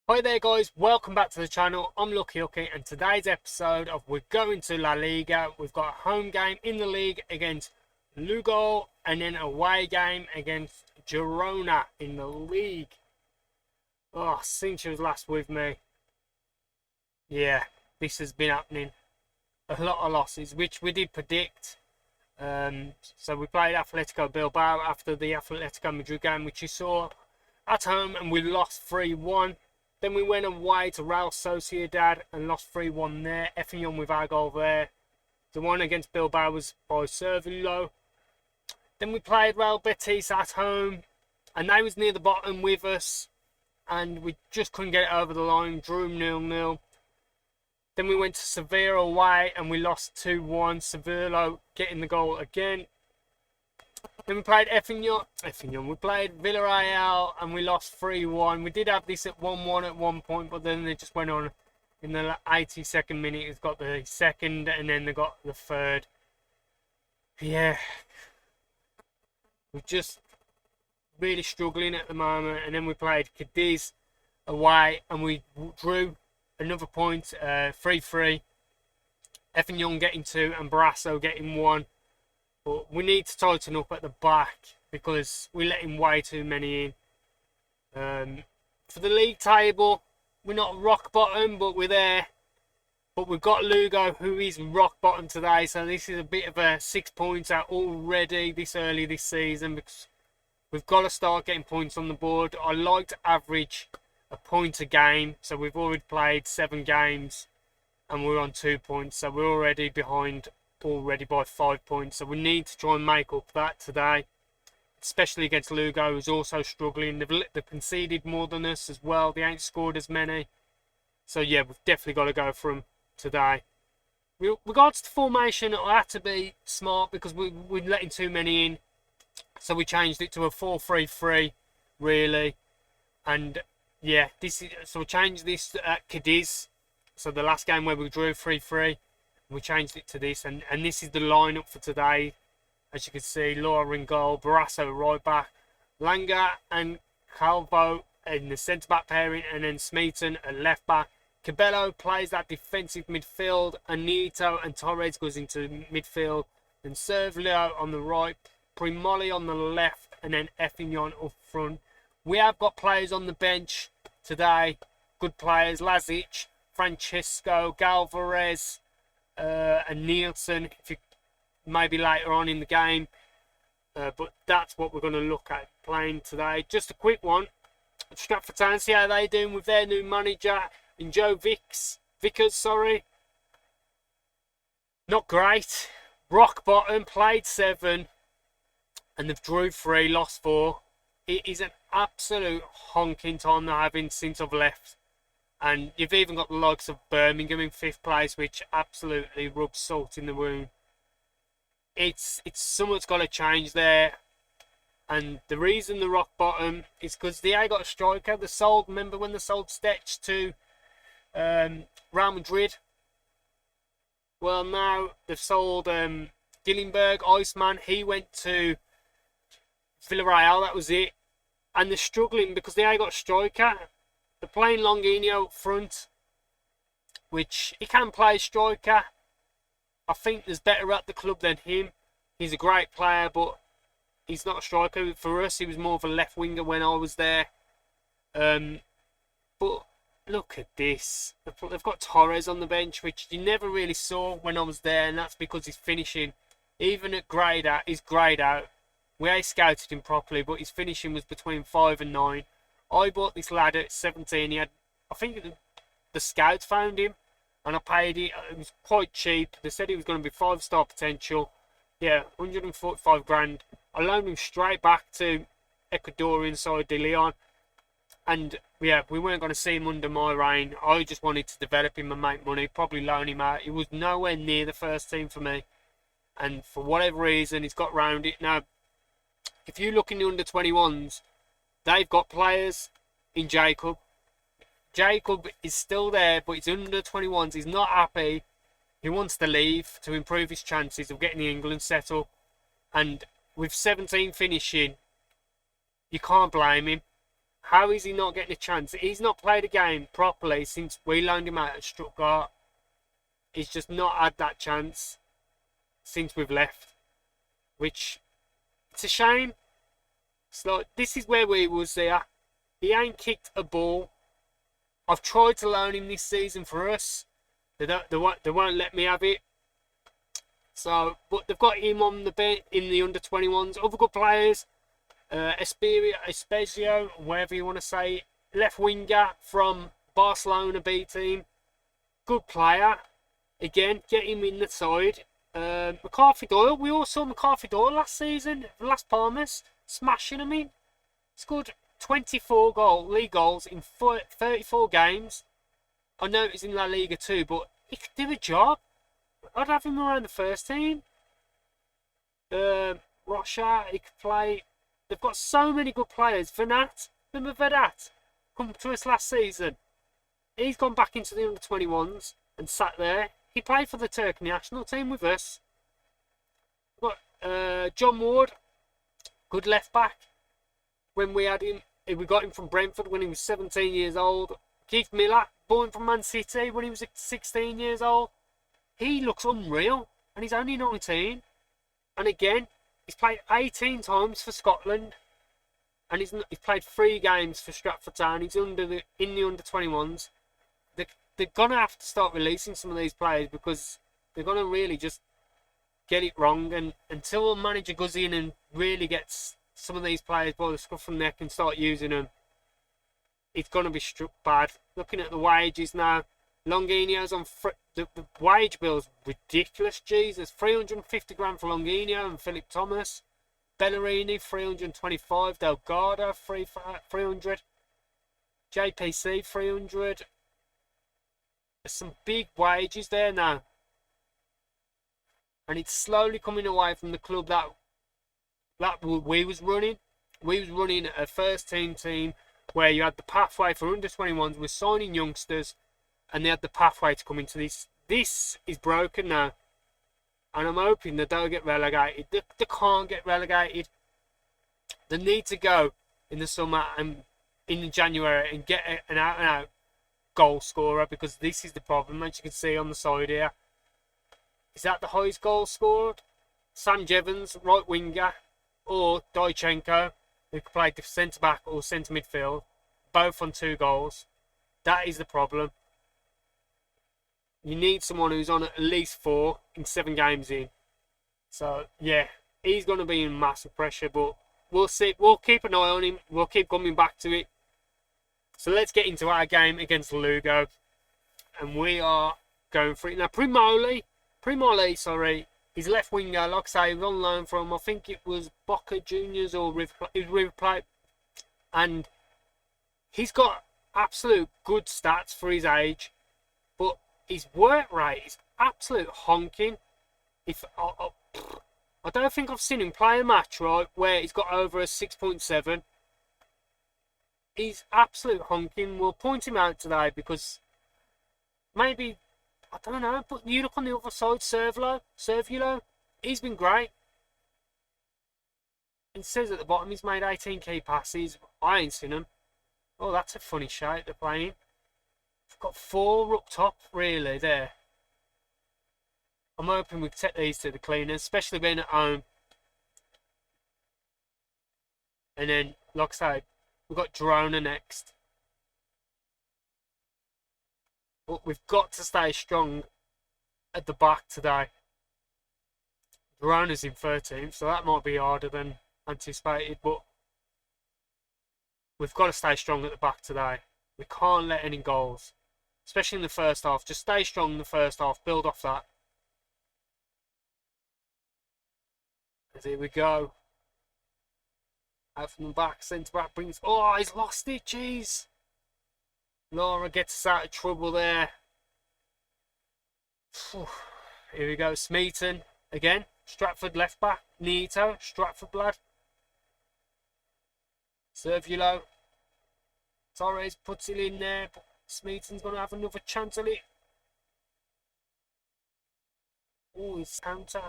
Hi there guys, welcome back to the channel. I'm Hookey and today's episode of we're going to La Liga. We've got a home game in the league against Lugo and then a away game against Girona in the league. Oh, since she was last with me, yeah, this has been happening. A lot of losses, which we did predict. So we played Atletico Bilbao after the Atletico Madrid game, which you saw at home, and we lost 3-1. Then we went away to Real Sociedad and lost 3-1 there. FM24 with our goal there. The one against Bilbao was by Cervelo. Then we played Real Betis at home, and they was near the bottom with us, and we just couldn't get it over the line. Drew 0-0. Then we went to Sevilla away and we lost 2-1. Cervelo getting the goal again. Then we played we played Villarreal and we lost 3-1. We did have this at 1-1 at one point, but then they just went on in the 82nd minute. It's got the second and then they got the third. Yeah, we're just really struggling at the moment. And then we played Cadiz away and we drew another point, 3-3. FM24 getting 2 and Brasso getting 1. But we need to tighten up at the back because we're letting way too many in. For the league table, we're not rock bottom, but we're there. But we've got Lugo, who is rock bottom today. So this is a bit of a 6 pointer already this early this season, because we've got to start getting points on the board. I like to average a point a game. So we've already played 7 games and we're on 2 points. So we're already behind already by 5 points, so we need to try and make up that today, especially against Lugo, who's also struggling. They've conceded more than us as well. They ain't scored as many, so yeah, we've definitely got to go for them today. With regards to formation, I had to be smart because we're letting too many in, so we changed it to a 4-3-3 really. And yeah, so we changed this at Cadiz, so the last game where we drew 3-3, we changed it to this, and this is the lineup for today. As you can see, Laura in goal, Barrasso right back, Langa and Calvo in the centre back pairing, and then Smeaton at left back. Cabello plays that defensive midfield, Anito and Torres goes into midfield, and Cervelo on the right, Primoli on the left, and then FM24 up front. We have got players on the bench today, good players: Lazic, Francesco, Galvarez, and Nielsen, if you maybe later on in the game, but that's what we're going to look at playing today. Just a quick one. Stratford Town, see how they doing with their new manager and Joe Vickers, sorry. Not great. Rock bottom, played 7 and they've drew 3, lost 4. It is an absolute honking time they're having since I've left. And you've even got the likes of Birmingham in 5th place, which absolutely rubs salt in the wound. It's something's got to change there. And the reason the rock bottom is because they ain't got a striker. Remember when they sold Stetch to Real Madrid? Well, now they've sold Gillenberg, Iceman. He went to Villarreal, that was it. And they're struggling because they ain't got a striker. They're playing Longino up front, which he can play striker. I think there's better at the club than him. He's a great player, but he's not a striker. For us, he was more of a left winger when I was there. But look at this. They've got Torres on the bench, which you never really saw when I was there, and that's because he's finishing. Even at grade out, he's grade out. We ain't scouted him properly, but his finishing was between 5 and 9. I bought this lad at 17. He had, I think the scouts found him, and I paid it. It was quite cheap. They said he was going to be 5-star potential. Yeah, 145 grand. I loaned him straight back to Ecuadorian side de Leon, and yeah, we weren't going to see him under my reign. I just wanted to develop him and make money, probably loan him out. He was nowhere near the first team for me, and for whatever reason, he's got round it. Now, if you look in the under-21s, they've got players in Jacob. Jacob is still there, but he's under 21s. He's not happy. He wants to leave to improve his chances of getting the England set up. And with 17 finishing, you can't blame him. How is he not getting a chance? He's not played a game properly since we loaned him out at Stuttgart. He's just not had that chance since we've left, which it's a shame. It's like, this is where we was there. He ain't kicked a ball. I've tried to loan him this season for us. They won't let me have it. So, but they've got him on the bench in the under-21s. Other good players, Espezio, whatever you want to say, left winger from Barcelona B team, good player. Again, get him in the side. McCarthy Doyle, we all saw McCarthy Doyle last season, Las Palmas, smashing him in. Scored 24 league goals in 34 games. I know it's in La Liga too, but he could do a job. I'd have him around the first team. Rocha, he could play. They've got so many good players. Venat, remember Venat? Come to us last season. He's gone back into the under-21s and sat there. He played for the Turkey national team with us. We've got John Ward, good left back. When we had him, we got him from Brentford when he was 17 years old. Keith Miller, born from Man City when he was 16 years old. He looks unreal, and he's only 19. And again, he's played 18 times for Scotland, and he's played 3 games for Stratford Town. He's in the under-21s. They're going to have to start releasing some of these players because they're going to really just get it wrong. And until a manager goes in and really gets some of these players by the scruff of the neck and start using them, it's going to be struck bad. Looking at the wages now, Longinio's on the wage bill's ridiculous. Jesus, 350 grand for Longinio and Philip Thomas. Bellerini 325. Delgado 300. JPC 300. There's some big wages there now, and it's slowly coming away from the club that we was running. We was running a first team where you had the pathway for under-21s. We're signing youngsters, and they had the pathway to come into this. This is broken now, and I'm hoping they don't get relegated. They can't get relegated. They need to go in the summer and in January and get an out-and-out goal scorer, because this is the problem, as you can see on the side here. Is that the highest goal scored? Sam Jevons, right winger, or Dychenko, who could play centre back or centre midfield, both on 2 goals. That is the problem. You need someone who's on at least 4 in 7 games in. So yeah, he's going to be in massive pressure, but we'll see. We'll keep an eye on him. We'll keep coming back to it. So let's get into our game against Lugo, and we are going for it now. Primoli, he's left winger. Like I say, he was on loan from, I think it was Boca Juniors or River Plate, and he's got absolute good stats for his age, but his work rate is absolute honking. I don't think I've seen him play a match right where he's got over a 6.7. He's absolute honking. We'll point him out today because maybe, I don't know, but you look on the other side, Servilo, he's been great. It says at the bottom he's made 18 key passes. I ain't seen him. Oh, that's a funny shape they're playing. We've got 4 up top, really, there. I'm hoping we can take these to the cleaners, especially being at home. And then, like I say, we've got Girona next. But we've got to stay strong at the back today. Girona's in 13th, so that might be harder than anticipated. But we've got to stay strong at the back today. We can't let any goals, especially in the first half. Just stay strong in the first half. Build off that. And here we go. Out from the back, centre back brings. Oh, he's lost it. Jeez. Laura gets us out of trouble there. Here we go. Smeaton again. Stratford left back. Nito. Stratford lad. Servilo. Torres puts it in there. But Smeaton's going to have another chance at it. Oh, his counter.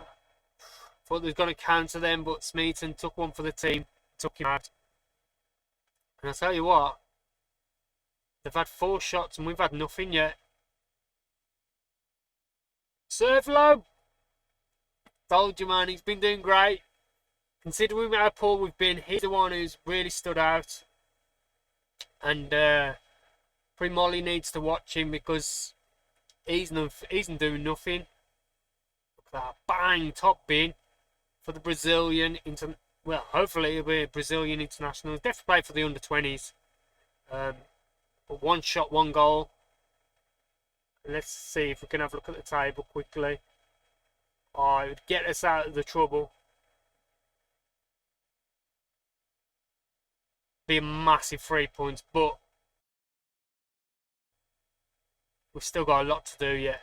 Thought they was going to counter them, but Smeaton took one for the team. Took him out. And I tell you what, they've had 4 shots and we've had nothing yet. Serve low. Told you, man, he's been doing great. Considering how poor we've been, he's the one who's really stood out. And Primoli needs to watch him because he's doing nothing. Look at that. Bang, top bin for the Brazilian. Well, hopefully he'll be a Brazilian international. He's definitely played for the under-20s. But 1 shot, 1 goal. Let's see if we can have a look at the table quickly. Oh, it would get us out of the trouble. Be a massive 3 points, but we've still got a lot to do yet.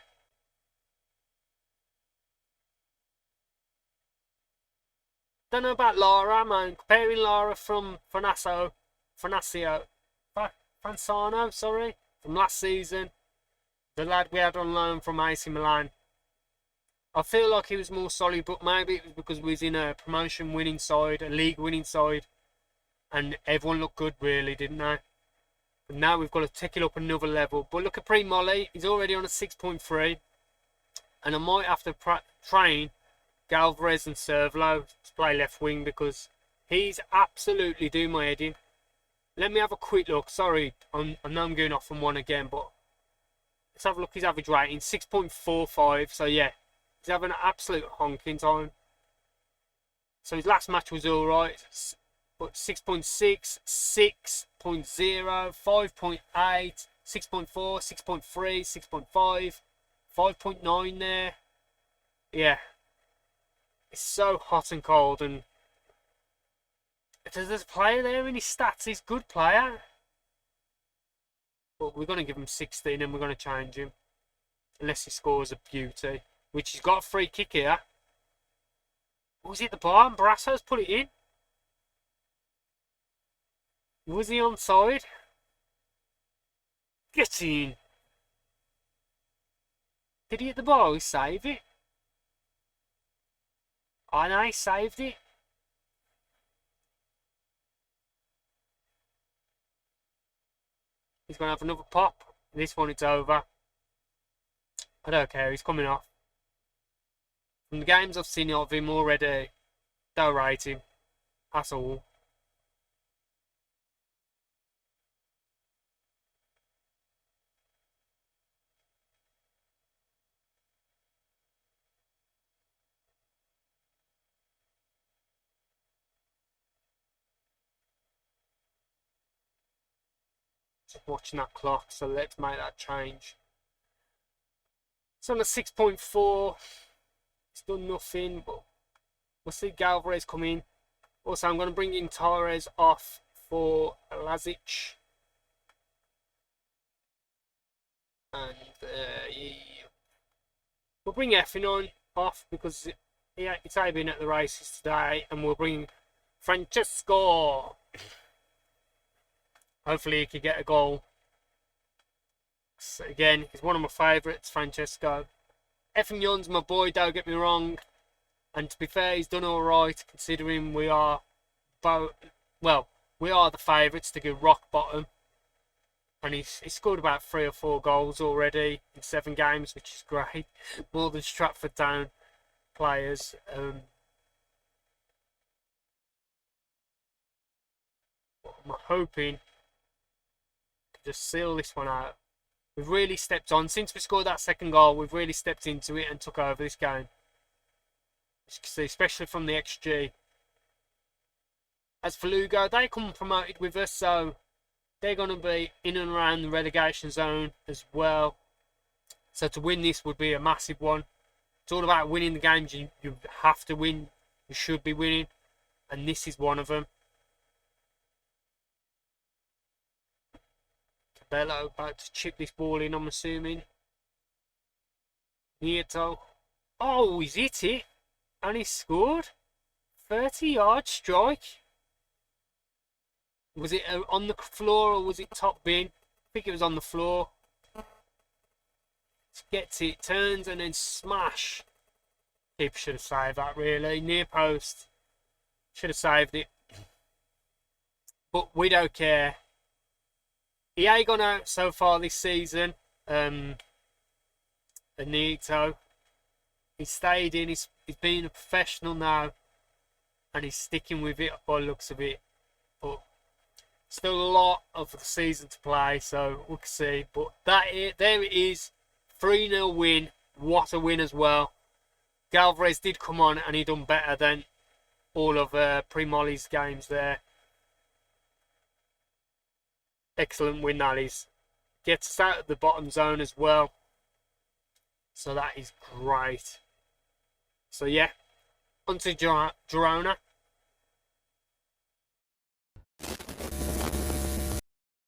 Don't know about Lara, man. Comparing Lara from Fanasano, sorry, from last season, the lad we had on loan from AC Milan. I feel like he was more solid, but maybe it was because we was in a promotion winning side, a league winning side, and everyone looked good, really, didn't they? But now we've got to take it up another level. But look at Primoli, he's already on a 6.3, and I might have to train Galvarez and Servlo to play left wing because he's absolutely doing my head in. Let me have a quick look. Sorry, I know I'm going off on one again, but let's have a look. His average rating 6.45. So yeah, he's having an absolute honking time. So his last match was all right, but 6.6, 6.0, 5.8, 6.4, 6.3, 6.5, 5.9 there. Yeah, it's so hot and cold, and there's a player there in his stats. He's a good player, but we're going to give him 16 and we're going to change him unless he scores a beauty, which he's got a free kick here. Was it the bar and Brasso's put it in? Was he onside? Get in. Did he hit the ball? He saved it. I know he saved it. He's going to have another pop. This one, it's over. I don't care. He's coming off. From the games I've seen of him already, don't rate him. That's all. Just watching that clock, so let's make that change. It's on a 6.4. It's done nothing, but we'll see Galvarez come in. Also, I'm going to bring in Torres off for Lazic. And yeah. We'll bring Effin on off because it's been at the races today, and we'll bring Francesco. Hopefully he can get a goal. So again, he's one of my favourites, Francesco. FM24's my boy, don't get me wrong. And to be fair, he's done alright considering we are we are the favourites to go rock bottom. And he's scored about 3 or 4 goals already in 7 games, which is great. More than Stratford Town players. I'm hoping to just seal this one out. We've really stepped on. Since we scored that second goal, we've really stepped into it and took over this game. As you can see, especially from the XG. As for Lugo, they come promoted with us, so they're going to be in and around the relegation zone as well. So to win this would be a massive one. It's all about winning the games you have to win. You should be winning. And this is one of them. Cabello about to chip this ball in, I'm assuming. Nieto. Oh, he's hit it. And he scored. 30-yard strike. Was it on the floor or was it top bin? I think it was on the floor. Gets it, turns and then smash. Keeper should have saved that really. Near post. Should have saved it. but we don't care. He ain't gone out so far this season. Anito, he stayed in. He's being a professional now, and he's sticking with it by the looks of it. But still a lot of the season to play, so we'll see. But there it is, 3-0 win. What a win as well. Galvez did come on and he done better than all of Primoli's games there. Excellent win that is. Gets us out of the bottom zone as well. So that is great. So yeah, on to Girona.